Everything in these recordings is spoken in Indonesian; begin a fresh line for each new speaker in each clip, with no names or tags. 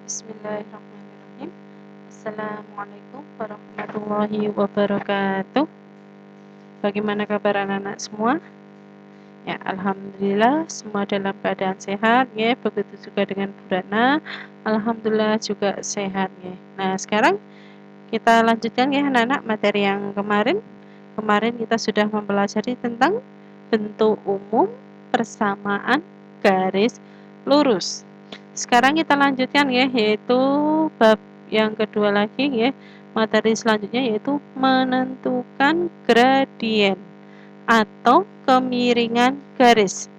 Bismillahirrahmanirrahim. Assalamualaikum warahmatullahi wabarakatuh. Bagaimana kabar anak-anak semua? Ya, alhamdulillah semua dalam keadaan sehat ya. Begitu juga dengan Bu Rana. Alhamdulillah juga sehat ya. Nah, sekarang kita lanjutkan ya anak-anak materi yang kemarin. Kemarin kita sudah mempelajari tentang bentuk umum, persamaan, garis lurus. Sekarang kita lanjutkan ya, yaitu bab yang kedua lagi ya. Materi selanjutnya yaitu menentukan gradien atau kemiringan garis.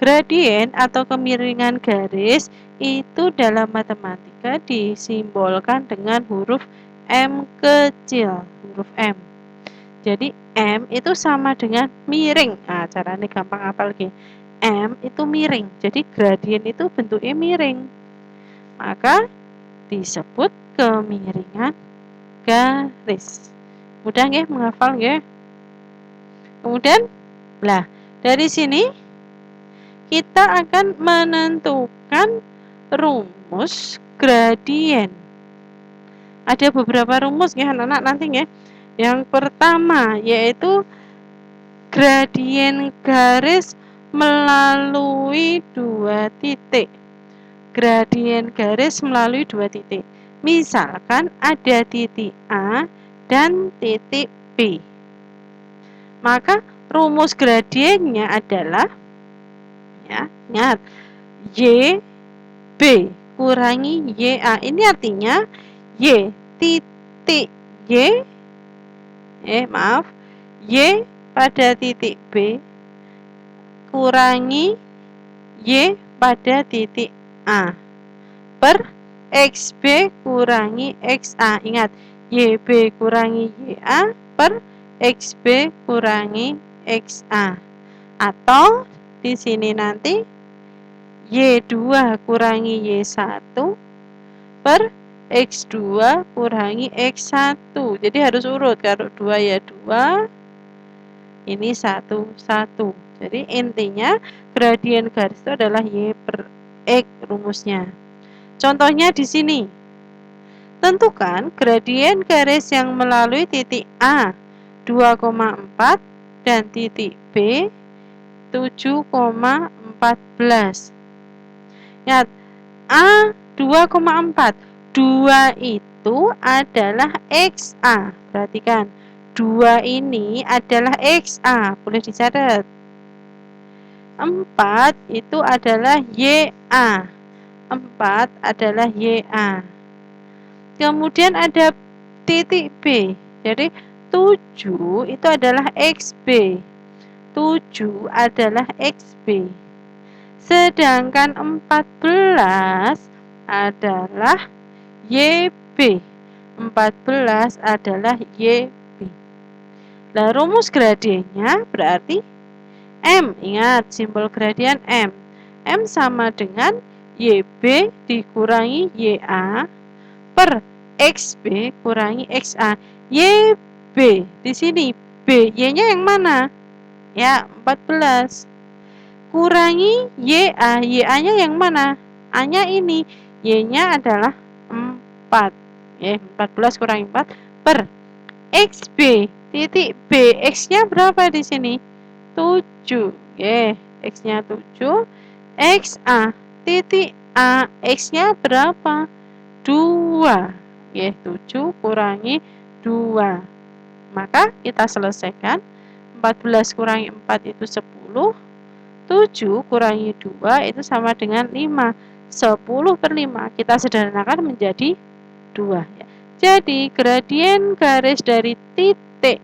Gradien atau kemiringan garis itu dalam matematika disimbolkan dengan huruf M kecil, huruf M. Jadi M itu sama dengan miring. Nah, caranya gampang apa lagi? M itu miring. Jadi gradien itu bentuknya miring. Maka disebut kemiringan garis. Mudah nggih menghafal nggih? Kemudian, dari sini kita akan menentukan rumus gradien. Ada beberapa rumus ya anak-anak nanti ya. Yang pertama yaitu gradien garis melalui dua titik. Gradien garis melalui dua titik. Misalkan ada titik A dan titik B. Maka rumus gradiennya adalah ya, ingat YB kurangi YA. Ini artinya Y titik Y Y pada titik B kurangi Y pada titik A per XB kurangi XA. Ingat, YB kurangi YA per XB kurangi XA. Atau di sini nanti Y2 kurangi Y1 per X2 kurangi X1. Jadi harus urut. Kalau 2 ya 2, ini 1, 1. Jadi intinya gradien garis itu adalah Y per X rumusnya. Contohnya di sini. Tentukan gradien garis yang melalui titik A 2,4 dan titik B 7,14. Lihat, A 2,4. 2 itu adalah XA. Perhatikan, 2 ini adalah XA. Boleh dicatat. 4 itu adalah YA. 4 adalah YA. Kemudian ada titik B. Jadi 7 itu adalah XB. 7 adalah XB. Sedangkan 14 adalah YB. 14 adalah YB. Nah, rumus gradiennya berarti M. Ingat, simbol gradien M. M sama dengan YB dikurangi YA per XB kurangi XA. YB di sini B, Y-nya yang mana? Ya, 14. Kurangi YA, YA-nya yang mana? A-nya ini, Y-nya adalah 4. Ya, 14 kurangi 4 per XB titik B. X-nya berapa di sini? 7. Ya, X-nya 7. XA titik A, X-nya berapa? 2. Ya, 7 kurangi 2. Maka kita selesaikan. 14 kurangi 4 itu 10. 7 kurangi 2 itu sama dengan 5. 10 per 5 kita sederhanakan menjadi 2. Ya. Jadi gradien garis dari titik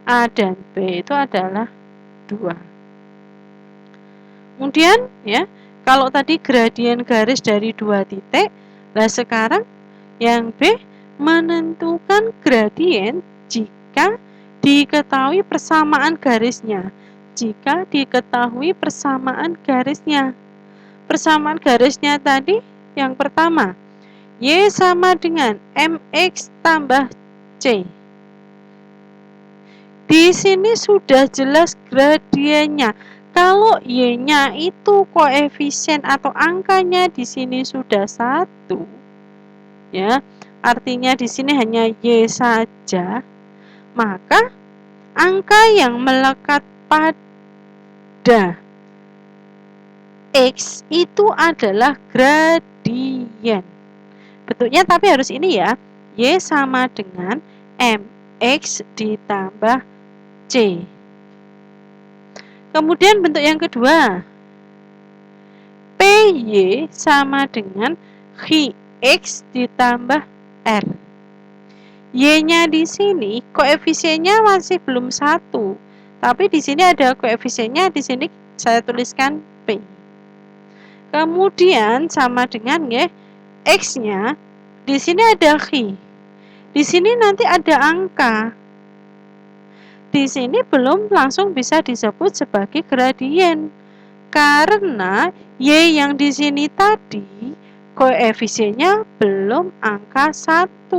A dan B itu adalah 2. Kemudian ya, kalau tadi gradien garis dari 2 titik, nah sekarang yang B menentukan gradien jika diketahui persamaan garisnya. Jika diketahui persamaan garisnya. Persamaan garisnya tadi yang pertama, Y sama dengan MX tambah C. Di sini sudah jelas gradiennya. Kalau Y-nya itu koefisien atau angkanya di sini sudah 1, ya, artinya di sini hanya Y saja, maka angka yang melekat pada X itu adalah gradien. Bentuknya tapi harus ini ya, Y sama dengan MX ditambah C. Kemudian bentuk yang kedua, PY sama dengan X ditambah R. Y-nya di sini koefisiennya masih belum 1, tapi di sini ada koefisiennya, di sini saya tuliskan P. Kemudian sama dengan ya, X-nya di sini ada X. Di sini nanti ada angka. Di sini belum langsung bisa disebut sebagai gradien. Karena Y yang di sini tadi koefisiennya belum angka 1.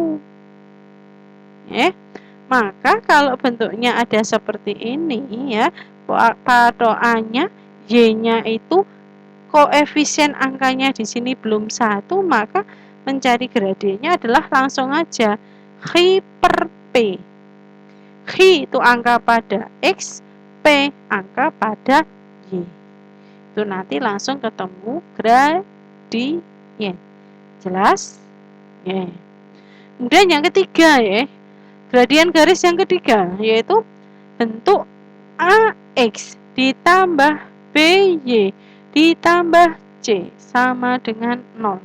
Maka kalau bentuknya ada seperti ini ya, patokannya Y-nya itu koefisien angkanya di sini belum 1, maka mencari gradiennya adalah langsung aja X per P. X itu angka pada X, P angka pada Y. Itu nanti langsung ketemu gradien. Jelas? Ya. Kemudian yang ketiga ya, gradien garis yang ketiga yaitu bentuk AX ditambah BY ditambah C sama dengan 0.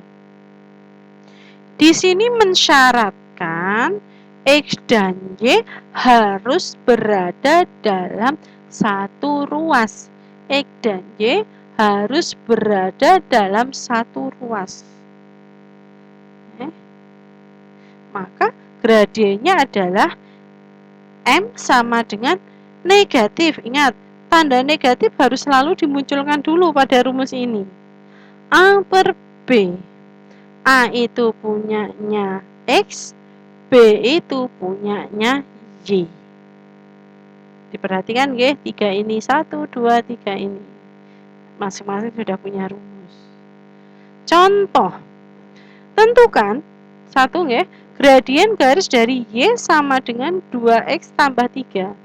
Di sini mensyaratkan X dan Y harus berada dalam satu ruas. X dan Y harus berada dalam satu ruas. Maka gradiennya adalah M sama dengan negatif. Ingat, tanda negatif harus selalu dimunculkan dulu pada rumus ini. A per B. A itu punyanya X, B itu punyanya Y. Diperhatikan ya, 3 ini 1, 2, 3 ini. Masing-masing sudah punya rumus. Contoh. Tentukan satu ya, gradien garis dari Y sama dengan 2X tambah 3.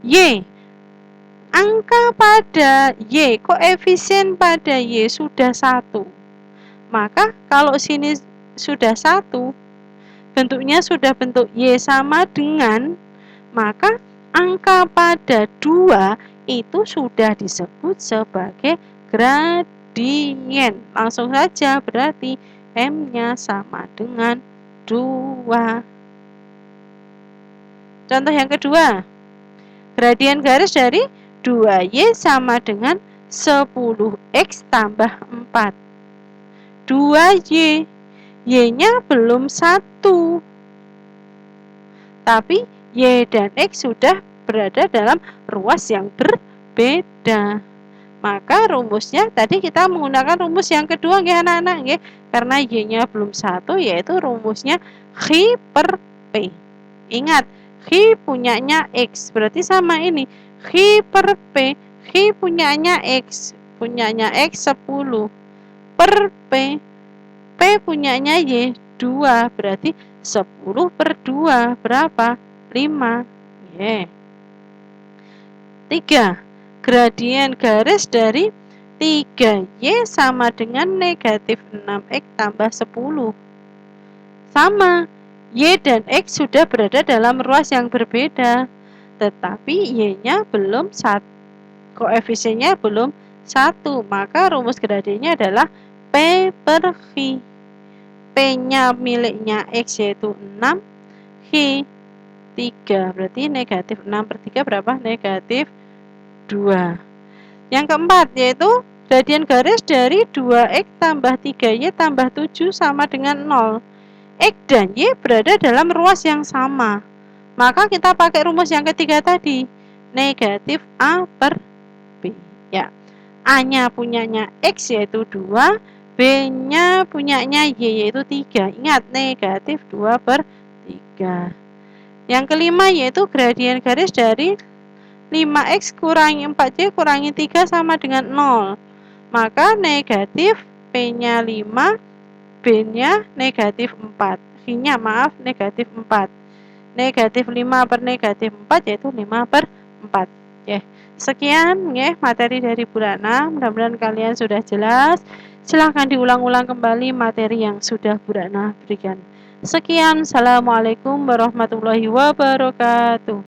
Y, angka pada Y, koefisien pada Y sudah 1. Maka kalau sini sudah 1, bentuknya sudah bentuk Y sama dengan, maka angka pada 2 itu sudah disebut sebagai gradien. Langsung saja berarti M-nya sama dengan 2. Contoh yang kedua, gradien garis dari 2Y sama dengan 10X tambah 4. 2Y, Y-nya belum 1. Tapi Y dan X sudah berada dalam ruas yang berbeda. Maka rumusnya tadi kita menggunakan rumus yang kedua ya anak-anak ya. Karena Y-nya belum 1, yaitu rumusnya X per P. Ingat, X punyanya X, berarti sama ini. X per P, X punyanya X 10 per P, P punyanya Y 2, berarti 10 per 2 berapa? 5. 3. Gradien garis dari 3Y sama dengan negatif 6X tambah 10. Sama, Y dan X sudah berada dalam ruas yang berbeda, tetapi Y-nya belum 1, koefisiennya belum 1, maka rumus gradiennya adalah P per X. P-nya miliknya X yaitu 6, X 3, berarti negatif 6 per 3 berapa? Negatif 2. Yang keempat yaitu gradien garis dari 2X tambah 3Y tambah 7 sama dengan 0. X dan Y berada dalam ruas yang sama. Maka kita pakai rumus yang ketiga tadi, negatif A per B. Ya, A-nya punyanya X yaitu 2, B-nya punyanya Y yaitu 3. Ingat, negatif 2 per 3. Yang kelima yaitu gradien garis dari 5x kurangi 4y kurangi 3 sama dengan 0. Maka negatif P-nya 5, B-nya negatif 4. I-nya maaf negatif 4. Negatif 5 per negatif 4 yaitu 5 per 4. Oke. Sekian ya materi dari Bu Ratna. Mudah-mudahan kalian sudah jelas. Silahkan diulang-ulang kembali materi yang sudah Bu Ratna berikan. Sekian. Assalamualaikum warahmatullahi wabarakatuh.